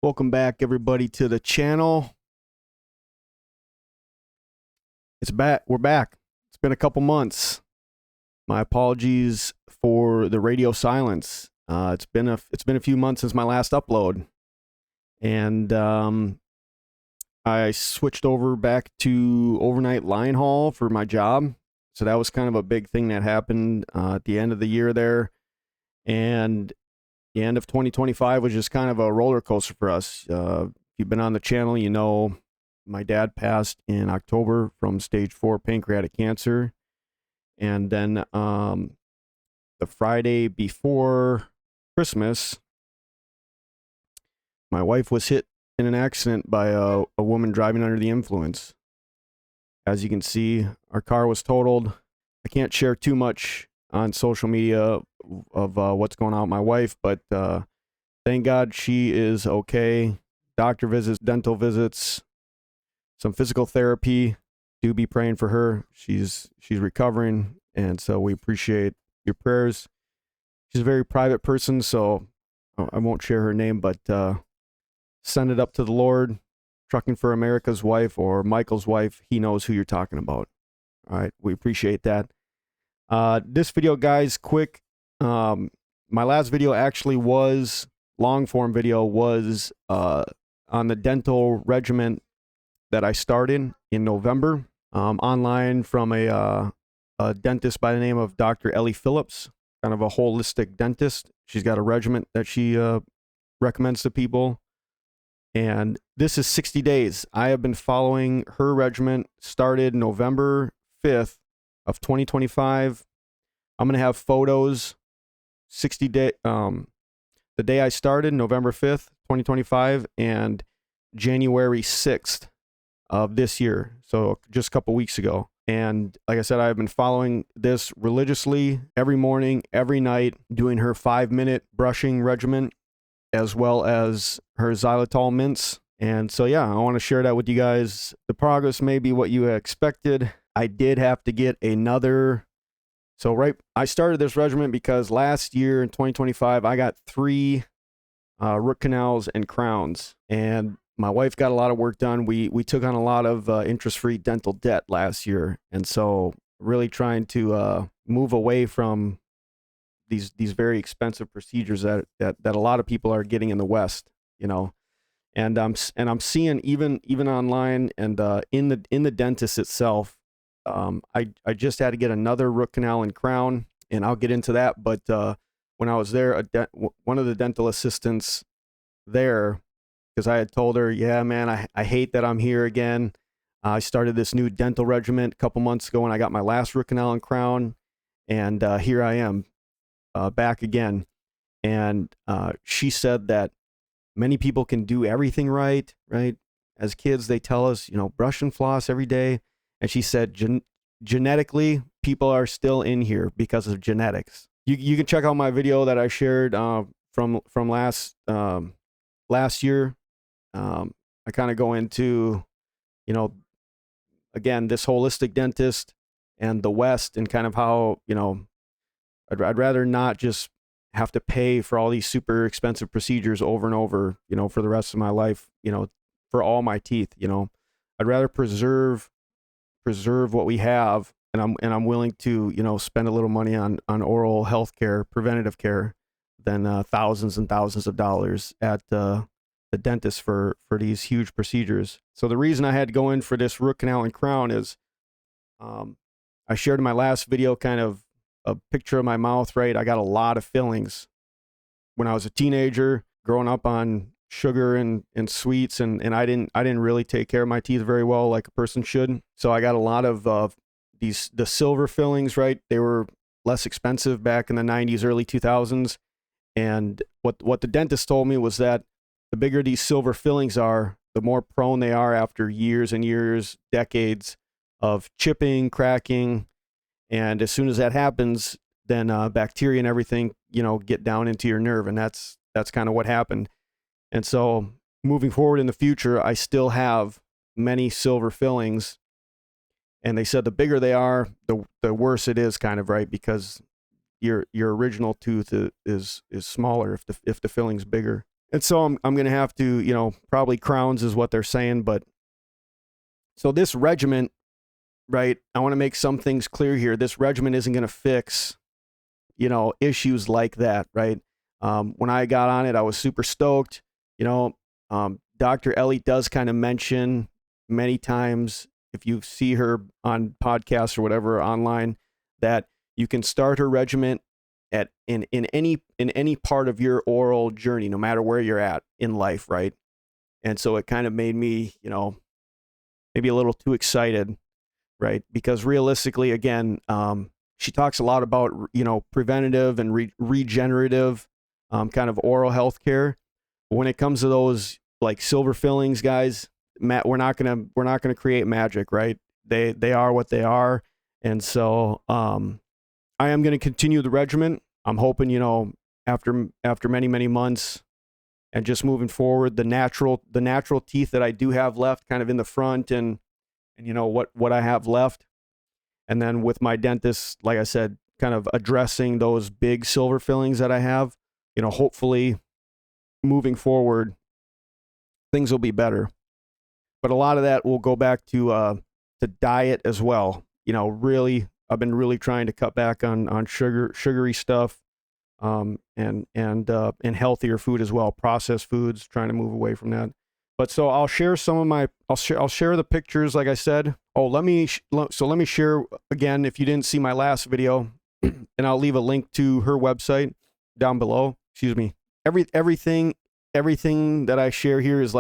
Welcome back, everybody, to the channel. It's back. We're back. It's been a couple months. My apologies for the radio silence. It's been a few months since my last upload, and I switched over back to overnight line haul for my job. So that was kind of a big thing that happened at the end of the year there, and the end of 2025 was just kind of a roller coaster for us. If you've been on the channel, you know my dad passed in October from stage 4 pancreatic cancer. And then the Friday before Christmas, my wife was hit in an accident by a woman driving under the influence. As you can see, our car was totaled. I can't share too much on social media of what's going on with my wife, but thank God she is okay. Doctor visits, dental visits, some physical therapy. Do be praying for her. She's recovering, and so we appreciate your prayers. She's a very private person, so I won't share her name, but send it up to the Lord. Trucking for America's wife or Michael's wife, he knows who you're talking about. All right, we appreciate that. This video, guys, quick. My last video actually was long form video was on the dental regimen that I started in November, online from a dentist by the name of Dr. Ellie Phillips, kind of a holistic dentist. She's got a regimen that she recommends to people. And this is 60 days. I have been following her regimen, started November 5th of 2025. I'm going to have photos 60 day, the day I started, November 5th, 2025, and January 6th of this year. So just a couple weeks ago. And like I said, I've been following this religiously every morning, every night, doing her 5-minute brushing regimen, as well as her xylitol mints. And so, yeah, I want to share that with you guys. The progress may be what you expected. I did have to get another. So, I started this regimen because last year in 2025, I got 3 root canals and crowns. And my wife got a lot of work done. We took on a lot of interest-free dental debt last year. And so really trying to move away from these very expensive procedures that a lot of people are getting in the West, you know. And I'm seeing even online and in the dentist itself. I just had to get another root canal and crown, and I'll get into that. But when I was there, one of the dental assistants there, because I had told her, yeah, man, I hate that I'm here again. I started this new dental regimen a couple months ago, and I got my last root canal and crown, and here I am. Back again. And she said that many people can do everything right? As kids, they tell us, brush and floss every day. And she said, genetically, people are still in here because of genetics. You can check out my video that I shared from last year. I kind of go into, again, this holistic dentist and the West, and kind of how, I'd rather not just have to pay for all these super expensive procedures over and over, for the rest of my life, for all my teeth, I'd rather preserve what we have, and I'm willing to, spend a little money on oral health care, preventative care, than thousands and thousands of dollars at the dentist for these huge procedures. So the reason I had to go in for this root canal and crown is, I shared in my last video kind of a picture of my mouth, right? I got a lot of fillings when I was a teenager, growing up on sugar and sweets, and I didn't really take care of my teeth very well, like a person should. So I got a lot of the silver fillings, right? They were less expensive back in the 90s, early 2000s. And what the dentist told me was that the bigger these silver fillings are, the more prone they are after years and years, decades of chipping, cracking. And as soon as that happens, then bacteria and everything, get down into your nerve. And that's kind of what happened. And so moving forward in the future, I still have many silver fillings. And they said the bigger they are, the worse it is, kind of, right? Because your original tooth is smaller if the filling's bigger. And so I'm going to have to, probably crowns is what they're saying. But so this regimen, right? I want to make some things clear here. This regimen isn't going to fix, issues like that, right? When I got on it, I was super stoked. Dr. Ellie does kind of mention many times, if you see her on podcasts or whatever online, that you can start her regimen in any part of your oral journey, no matter where you're at in life, right? And so it kind of made me, maybe a little too excited, right? Because realistically, again, she talks a lot about preventative and regenerative kind of oral health care. When it comes to those like silver fillings, guys, we're not gonna create magic, right? They are what they are, and so I am gonna continue the regimen. I'm hoping after many months and just moving forward, the natural teeth that I do have left, kind of in the front, and what I have left, and then with my dentist, like I said, kind of addressing those big silver fillings that I have. Hopefully moving forward, things will be better. But a lot of that will go back to diet as well. Really, I've been really trying to cut back on sugary stuff, and healthier food as well, processed foods, trying to move away from that. But so I'll share I'll share the pictures, like I said. Oh, let me share again, if you didn't see my last video, and I'll leave a link to her website down below. Excuse me. Everything that I share here is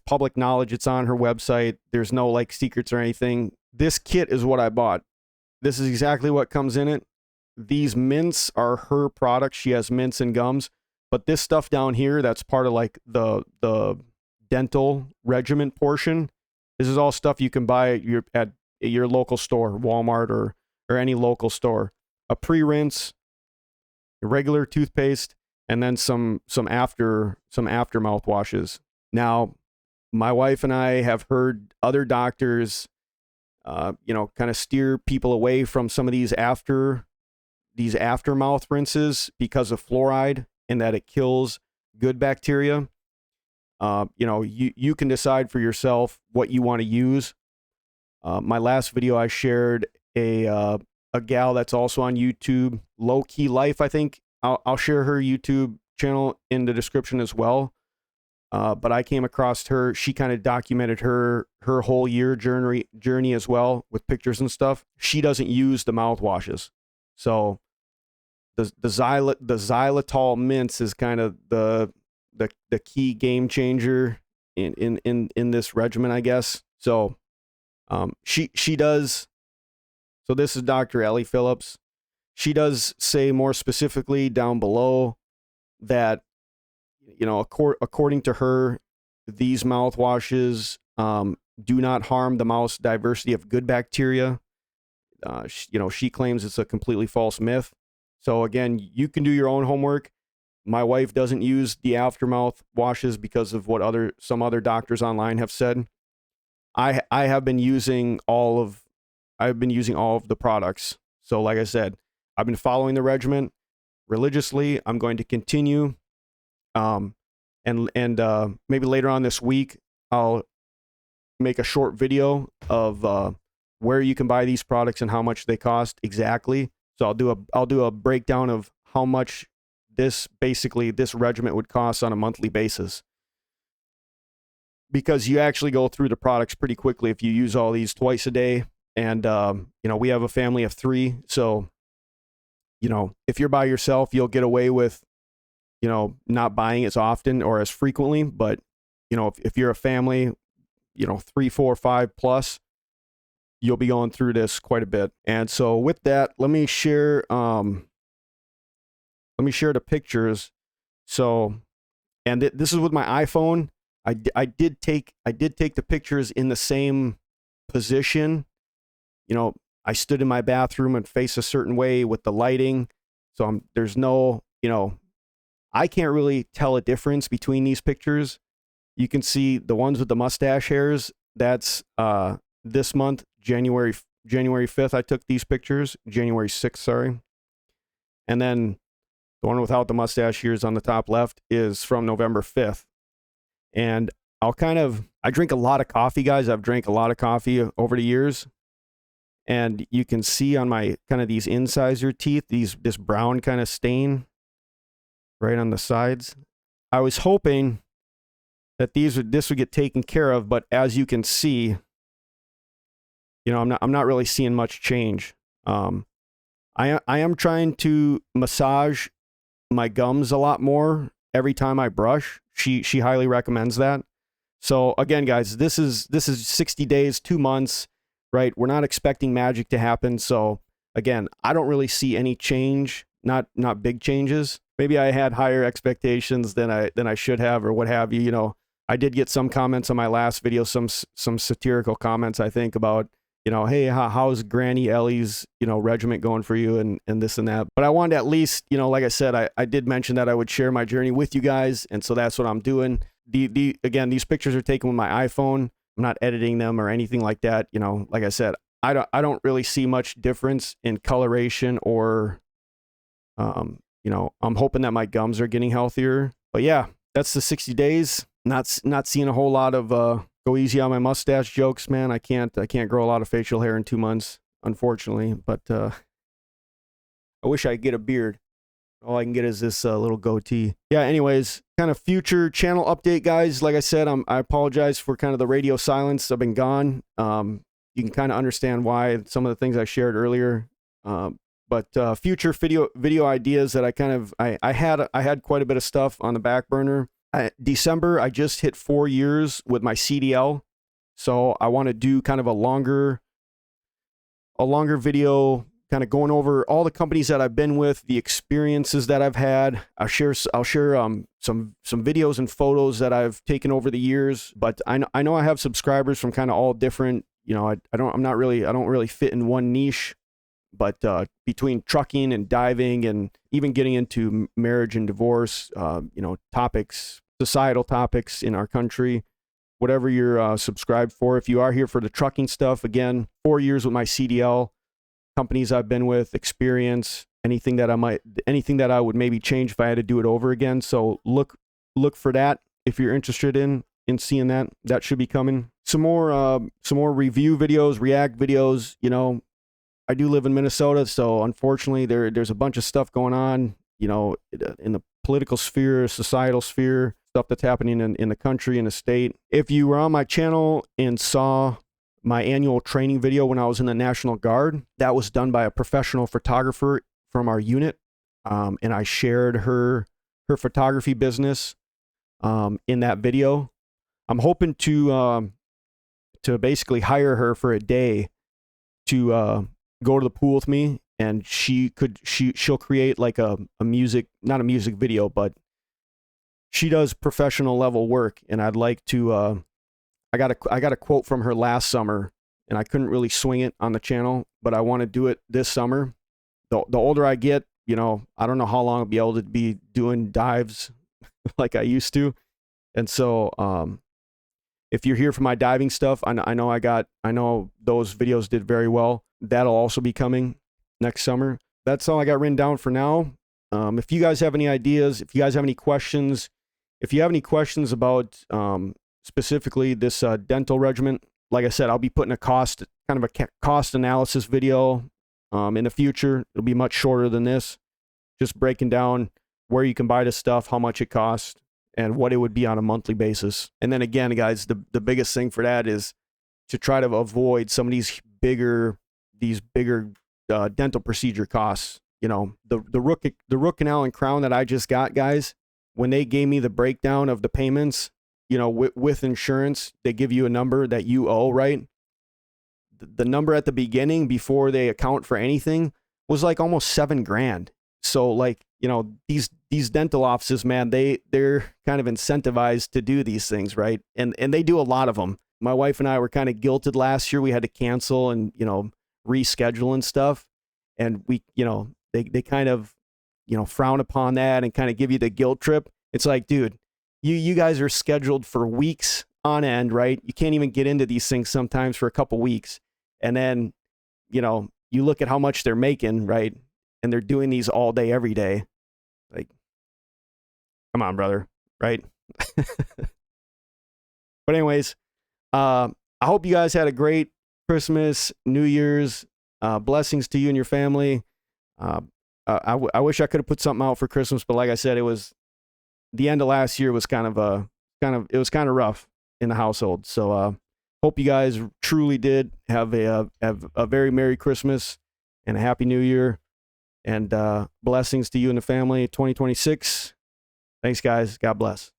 public knowledge. It's on her website. There's no like secrets or anything. This kit is what I bought. This is exactly what comes in it. These mints are her products. She has mints and gums, but this stuff down here, that's part of like the dental regimen portion. This is all stuff you can buy at your local store, Walmart or any local store. A pre-rinse, a regular toothpaste, and then some after mouthwashes. Now, my wife and I have heard other doctors, kind of steer people away from some of these aftermouth rinses because of fluoride and that it kills good bacteria. You can decide for yourself what you want to use. My last video, I shared a gal that's also on YouTube, Low Key Life, I think. I'll share her YouTube channel in the description as well. But I came across her. She kind of documented her whole year journey as well, with pictures and stuff. She doesn't use the mouthwashes. So the xylitol mints is kind of the key game changer in this regimen, I guess. So she does. So this is Dr. Ellie Phillips. She does say more specifically down below that, according to her, these mouthwashes do not harm the mouth's diversity of good bacteria. She claims it's a completely false myth. So again, you can do your own homework. My wife doesn't use the aftermouth washes because of what some other doctors online have said. I have been using all of the products. So like I said, I've been following the regimen religiously. I'm going to continue. And maybe later on this week, I'll make a short video of where you can buy these products and how much they cost exactly. So I'll do a breakdown of how much this regimen would cost on a monthly basis, because you actually go through the products pretty quickly if you use all these twice a day. And we have a family of 3, so if you're by yourself, you'll get away with not buying as often or as frequently. But if you're a family, 3, 4, 5 plus, you'll be going through this quite a bit. And so with that, let me share the pictures. So, and this is with my iPhone. I did take the pictures in the same position. I stood in my bathroom and faced a certain way with the lighting. So there's no, I can't really tell a difference between these pictures. You can see the ones with the mustache hairs. That's this month, January 5th, I took these pictures. January 6th, sorry. And then The one without the mustache ears on the top left is from November 5th. And I drink a lot of coffee, guys. I've drank a lot of coffee over the years. And you can see on my kind of these incisor teeth, this brown kind of stain right on the sides. I was hoping that this would get taken care of, but as you can see, I'm not really seeing much change. I am trying to massage my gums a lot more every time I brush. She highly recommends that. So again, guys, this is 60 days, 2 months, right? We're not expecting magic to happen. So again, I don't really see any change, not big changes. Maybe I had higher expectations than I should have, or what have you. I did get some comments on my last video, some satirical comments, I think, about, hey, how's Granny Ellie's, regiment going for you, and this and that. But I wanted to at least, like I said, I did mention that I would share my journey with you guys. And so that's what I'm doing. Again, these pictures are taken with my iPhone. I'm not editing them or anything like that. Like I said, I don't really see much difference in coloration or, I'm hoping that my gums are getting healthier. But yeah, that's the 60 days. Not seeing a whole lot of, go easy on my mustache jokes, man. I can't grow a lot of facial hair in 2 months, unfortunately. But I wish I could get a beard. All I can get is this little goatee. Yeah, anyways, kind of future channel update, guys. Like I said, I apologize for kind of the radio silence. I've been gone. You can kind of understand why, some of the things I shared earlier. But future video ideas that I had quite a bit of stuff on the back burner. December, I just hit 4 years with my CDL. So I want to do kind of a longer video, kind of going over all the companies that I've been with, the experiences that I've had. I'll share some videos and photos that I've taken over the years. But I know I have subscribers from kind of all different, I don't really fit in one niche. But between trucking and diving and even getting into marriage and divorce, topics, societal topics in our country, whatever you're subscribed for. If you are here for the trucking stuff, again, 4 years with my CDL, companies I've been with, experience, anything that I would maybe change if I had to do it over again. So look for that if you're interested in seeing that. That should be coming. Some more review videos, react videos. I do live in Minnesota, so unfortunately there's a bunch of stuff going on, in the political sphere, societal sphere, stuff that's happening in the country, in the state. If you were on my channel and saw my annual training video when I was in the National Guard, that was done by a professional photographer from our unit, and I shared her photography business in that video. I'm hoping to basically hire her for a day to go to the pool with me, and she'll create like a music, not a music video, but she does professional level work. And I'd like to I got a quote from her last summer, and I couldn't really swing it on the channel, but I want to do it this summer. The older I get, I don't know how long I'll be able to be doing dives like I used to. And so if you're here for my diving stuff, I know those videos did very well. That'll also be coming next summer. That's all I got written down for now. If you guys have any ideas, if you guys have any questions, if you have any questions about specifically this dental regimen, like I said, I'll be putting a cost analysis video in the future. It'll be much shorter than this, just breaking down where you can buy this stuff, how much it costs, and what it would be on a monthly basis. And then again, guys, the biggest thing for that is to try to avoid some of these bigger dental procedure costs. The root canal and crown that I just got, guys, when they gave me the breakdown of the payments, with insurance, they give you a number that you owe, right? The number at the beginning before they account for anything was like almost $7,000. So like, these dental offices, man, they're kind of incentivized to do these things, right? And they do a lot of them. My wife and I were kind of guilted last year. We had to cancel and, reschedule and stuff. And we, they kind of, frown upon that and kind of give you the guilt trip. It's like, dude, you guys are scheduled for weeks on end, right? You can't even get into these things sometimes for a couple weeks. And then, you look at how much they're making, right? And they're doing these all day, every day. Come on, brother. Right? But anyways, I hope you guys had a great Christmas, New Year's. Blessings to you and your family. I wish I could have put something out for Christmas, but like I said, it was the end of last year was kind of rough in the household. So hope you guys truly did have a very Merry Christmas and a Happy New Year, and blessings to you and the family. 2026. Thanks, guys. God bless.